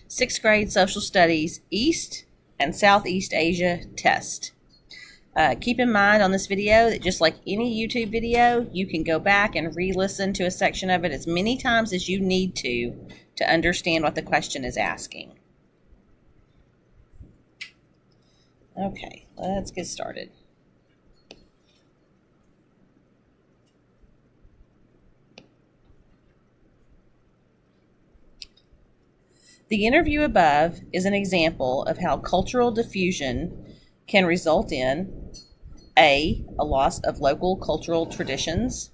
Sixth grade social studies East and Southeast Asia test. Keep in mind on this video that just like any YouTube video, you can go back and re-listen to a section of it as many times as you need to understand what the question is asking. Okay, let's get started. The interview above is an example of how cultural diffusion can result in A, a loss of local cultural traditions,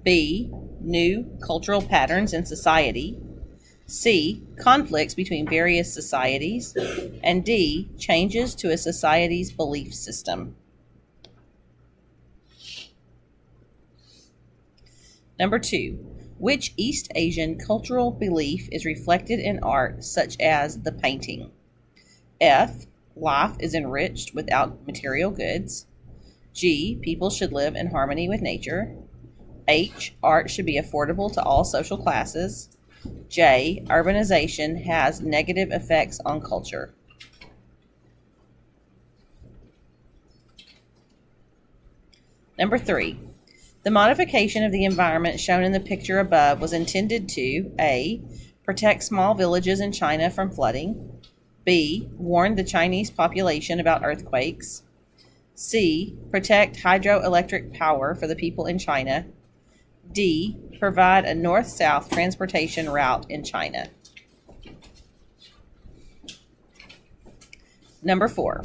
B, new cultural patterns in society, C, conflicts between various societies, and D, changes to a society's belief system. Number 2. Which East Asian cultural belief is reflected in art such as the painting? F, life is enriched without material goods. G, people should live in harmony with nature. H, art should be affordable to all social classes. J, urbanization has negative effects on culture. Number 3. The modification of the environment shown in the picture above was intended to A, protect small villages in China from flooding, B, warn the Chinese population about earthquakes, C, protect hydroelectric power for the people in China, D, provide a north-south transportation route in China. Number 4.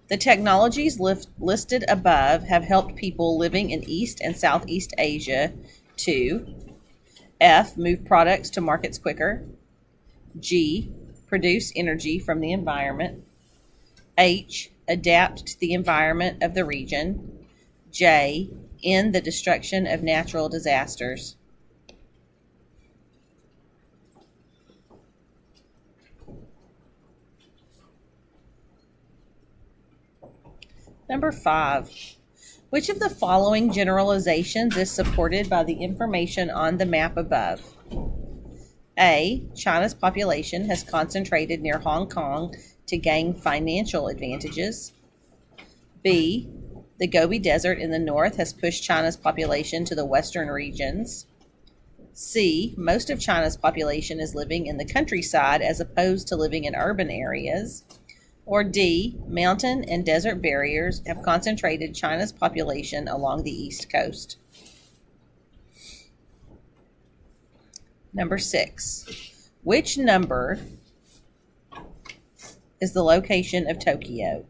The technologies listed above have helped people living in East and Southeast Asia to F, move products to markets quicker, G, produce energy from the environment, H, adapt to the environment of the region, J, end the destruction of natural disasters. Number 5. Which of the following generalizations is supported by the information on the map above? A, China's population has concentrated near Hong Kong to gain financial advantages. B, the Gobi Desert in the north has pushed China's population to the western regions. C, most of China's population is living in the countryside as opposed to living in urban areas. Or D, mountain and desert barriers have concentrated China's population along the east coast. Number 6. Which number is the location of Tokyo?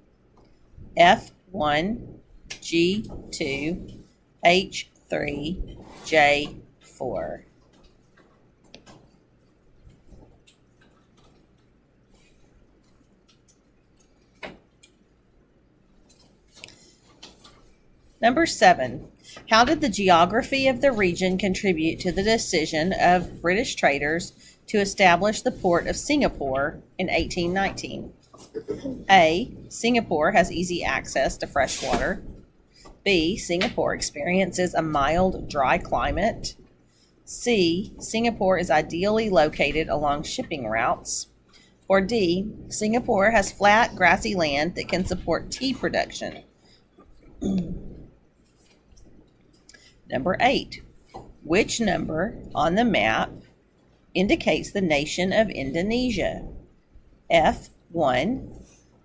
F1, G2, H3, J4. Number 7. How did the geography of the region contribute to the decision of British traders to establish the port of Singapore in 1819? A, Singapore has easy access to fresh water. B, Singapore experiences a mild, dry climate. C, Singapore is ideally located along shipping routes. Or D, Singapore has flat, grassy land that can support tea production. Number 8. Which number on the map indicates the nation of Indonesia? F1,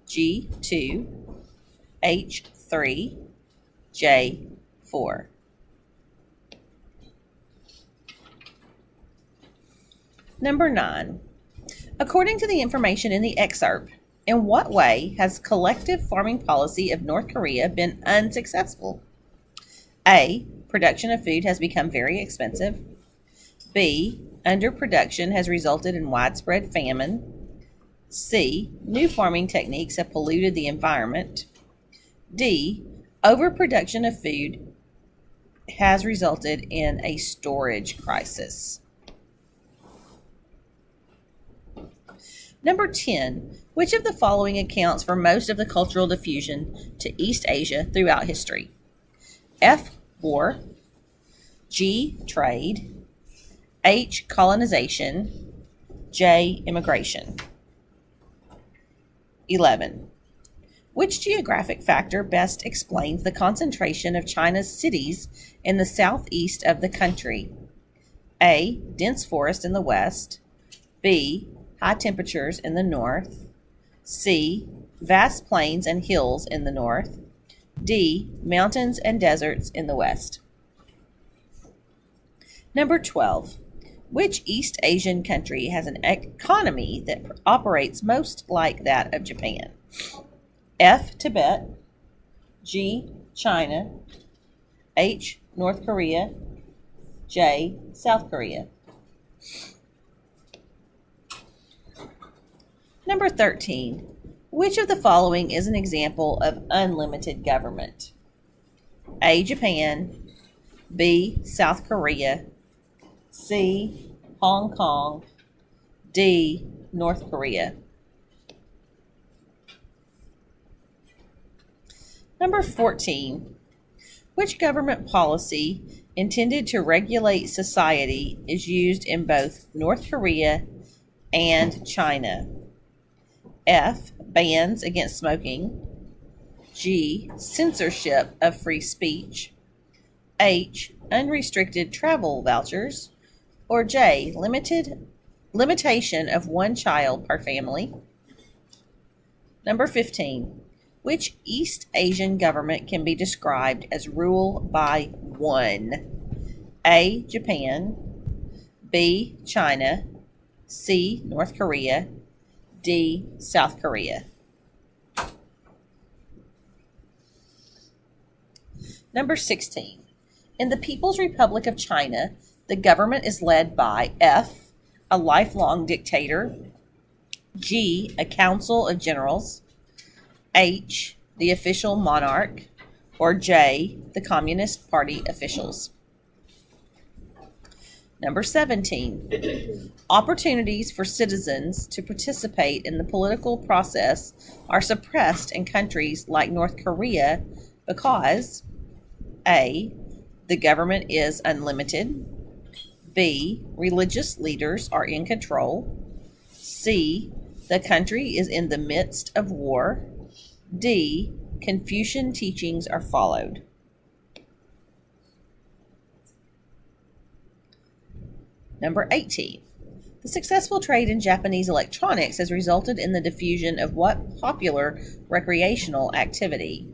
G2, H3, J4. Number 9. According to the information in the excerpt, in what way has collective farming policy of North Korea been unsuccessful? A, production of food has become very expensive. B, underproduction has resulted in widespread famine. C, new farming techniques have polluted the environment. D, overproduction of food has resulted in a storage crisis. Number 10. Which of the following accounts for most of the cultural diffusion to East Asia throughout history? F, war. G, trade. H, colonization. J, immigration. 11. Which geographic factor best explains the concentration of China's cities in the southeast of the country? A. Dense forest in the west. B. High temperatures in the north. C. Vast plains and hills in the north. D. Mountains and deserts in the west. Number 12. Which East Asian country has an economy that operates most like that of Japan? F. Tibet. G. China. H. North Korea. J. South Korea. Number 13. Which of the following is an example of unlimited government? A. Japan. B. South Korea. C. Hong Kong. D. North Korea. Number 14. Which government policy intended to regulate society is used in both North Korea and China? F. Bans against smoking. G. Censorship of free speech. H. Unrestricted travel vouchers. Or J. Limitation of one child per family. Number 15. Which East Asian government can be described as rule by one? A. Japan. B. China. C. North Korea. D. South Korea. Number 16. In the People's Republic of China, the government is led by F. A lifelong dictator. G. A council of generals. H. The official monarch. Or J. The Communist Party officials. Number 17. Opportunities for citizens to participate in the political process are suppressed in countries like North Korea because A. The government is unlimited. B. Religious leaders are in control. C. The country is in the midst of war. D. Confucian teachings are followed. Number 18. The successful trade in Japanese electronics has resulted in the diffusion of what popular recreational activity?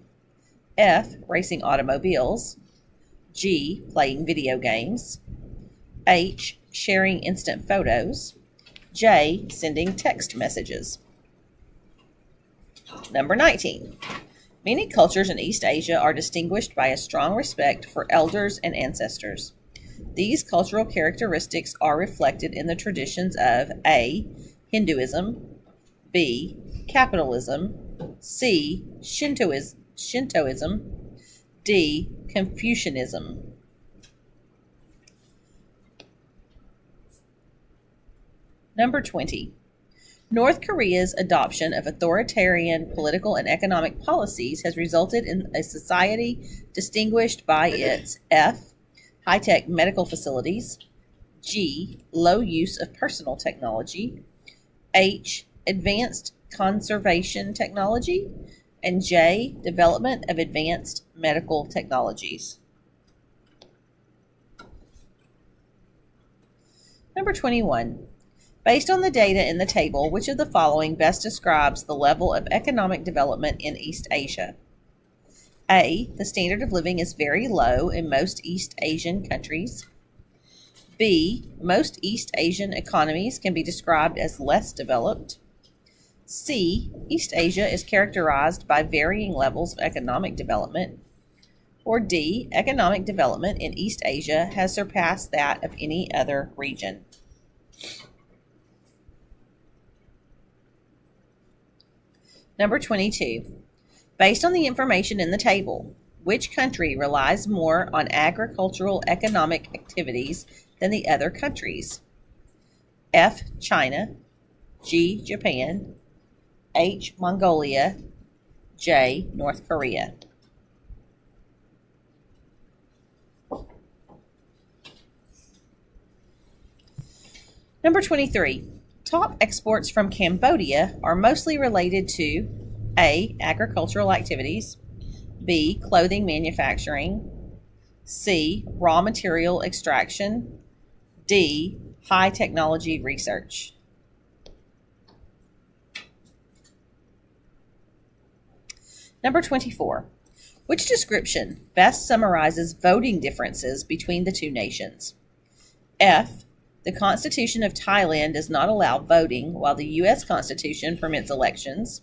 F. Racing automobiles. G. Playing video games. H. Sharing instant photos. J. Sending text messages. Number 19. Many cultures in East Asia are distinguished by a strong respect for elders and ancestors. These cultural characteristics are reflected in the traditions of A. Hinduism. B. Capitalism. C. Shintoism. D. Confucianism. Number 20. North Korea's adoption of authoritarian political and economic policies has resulted in a society distinguished by its F. High-tech medical facilities. G. Low use of personal technology. H. Advanced conservation technology. And J. Development of advanced medical technologies. Number 21. Based on the data in the table, which of the following best describes the level of economic development in East Asia? A. The standard of living is very low in most East Asian countries. B. Most East Asian economies can be described as less developed. C. East Asia is characterized by varying levels of economic development. Or D. Economic development in East Asia has surpassed that of any other region. Number 22. Based on the information in the table, which country relies more on agricultural economic activities than the other countries? F. China. G. Japan. H. Mongolia. J. North Korea. Number 23. Top exports from Cambodia are mostly related to A. Agricultural activities, B. Clothing manufacturing, C. Raw material extraction, D. High technology research. Number 24. Which description best summarizes voting differences between the two nations? F. The Constitution of Thailand does not allow voting, while the U.S. Constitution permits elections.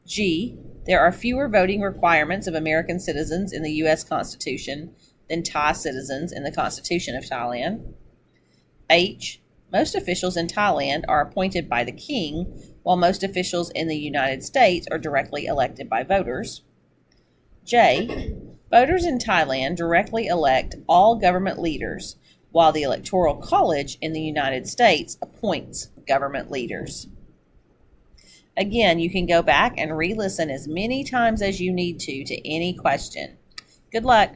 G. There are fewer voting requirements of American citizens in the U.S. Constitution than Thai citizens in the Constitution of Thailand. H. Most officials in Thailand are appointed by the king, while most officials in the United States are directly elected by voters. J. Voters in Thailand directly elect all government leaders, while the Electoral College in the United States appoints government leaders. Again, you can go back and re-listen as many times as you need to any question. Good luck.